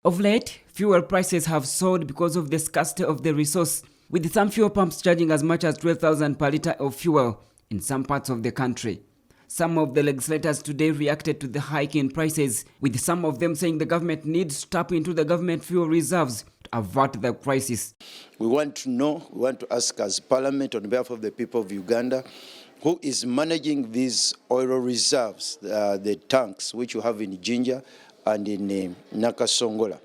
Of late, fuel prices have soared because of the scarcity of the resource, with some fuel pumps charging as much as 12,000 per litre of fuel in some parts of the country. Some of the legislators today reacted to the hike in prices, with some of them saying the government needs to tap into the government fuel reserves to avert the crisis. We want to ask as Parliament on behalf of the people of Uganda, who is managing these oil reserves, the tanks which you have in Jinja and in Nakasongola,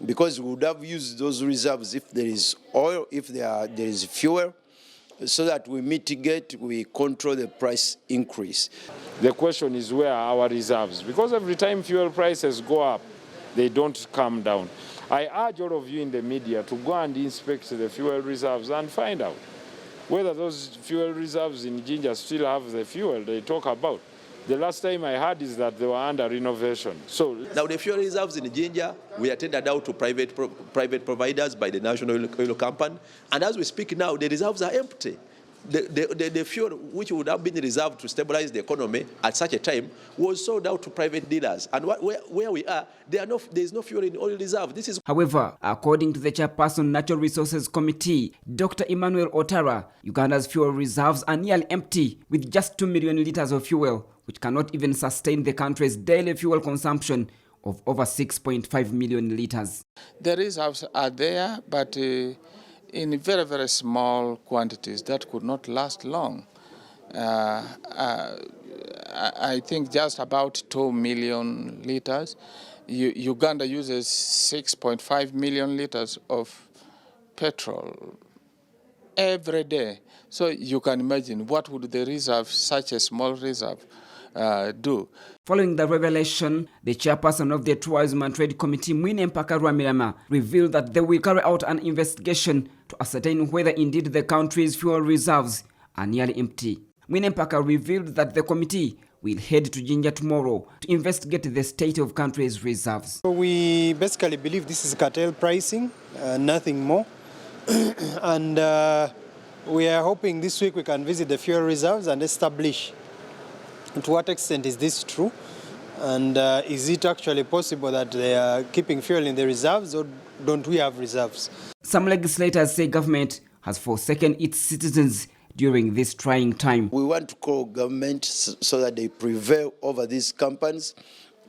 because we would have used those reserves if there is oil, if there is fuel, so that we mitigate, we control the price increase. The question is, where are our reserves? Because every time fuel prices go up, they don't come down. I urge all of you in the media to go and inspect the fuel reserves and find out whether those fuel reserves in Jinja still have the fuel they talk about. The last time I heard is that they were under renovation. So now the fuel reserves in Jinja, we are tendered out to private providers by the National Oil Company. And as we speak now, the reserves are empty. The fuel which would have been reserved to stabilize the economy at such a time was sold out to private dealers. And where we are, there is no fuel in oil reserve. However, according to the chairperson Natural Resources Committee, Dr. Emmanuel Otaala, Uganda's fuel reserves are nearly empty, with just 2 million litres of fuel, which cannot even sustain the country's daily fuel consumption of over 6.5 million litres. The reserves are there, but in very, very small quantities that could not last long. I think just about 2 million litres. Uganda uses 6.5 million litres of petrol every day. So you can imagine what would the reserve, such a small reserve, do. Following the revelation, the chairperson of the Tourism and Trade Committee, Mpaka Rwamirama, revealed that they will carry out an investigation to ascertain whether indeed the country's fuel reserves are nearly empty. Mpaka revealed that the committee will head to Jinja tomorrow to investigate the state of country's reserves. We basically believe this is cartel pricing, nothing more. And we are hoping this week we can visit the fuel reserves and establish to what extent is this true, and is it actually possible that they are keeping fuel in the reserves, or don't we have reserves? Some legislators say government has forsaken its citizens during this trying time. We want to call government so that they prevail over these companies,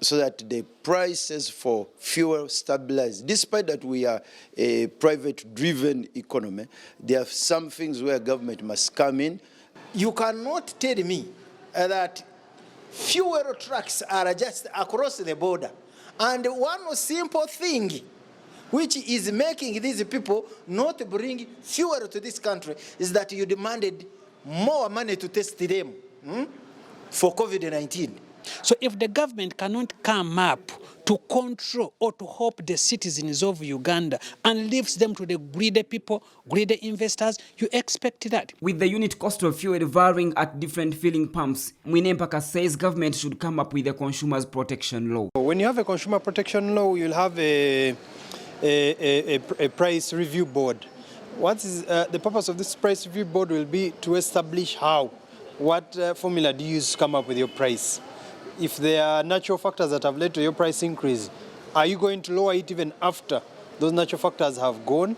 so that the prices for fuel stabilize. Despite that we are a private-driven economy, there are some things where government must come in. You cannot tell me that fuel trucks are just across the border. And one simple thing which is making these people not bring fuel to this country is that you demanded more money to test them for COVID-19. So if the government cannot come up to control or to help the citizens of Uganda and leaves them to the greedy people, greedy investors, you expect that. With the unit cost of fuel varying at different filling pumps, Mpaka says government should come up with a consumer's protection law. When you have a consumer protection law, you'll have a price review board. What is the purpose of this price review board will be to establish what formula do you use to come up with your price. If there are natural factors that have led to your price increase, are you going to lower it even after those natural factors have gone?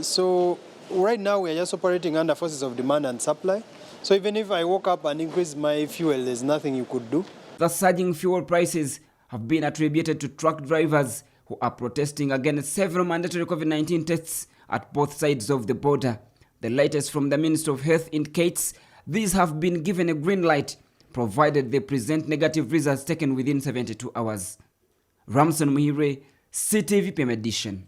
So right now we are just operating under forces of demand and supply. So even if I woke up and increase my fuel, there's nothing you could do. The surging fuel prices have been attributed to truck drivers who are protesting against several mandatory COVID-19 tests at both sides of the border. The latest from the Minister of Health indicates these have been given a green light, provided they present negative results taken within 72 hours. Ramson Muhire, CTV PM Edition.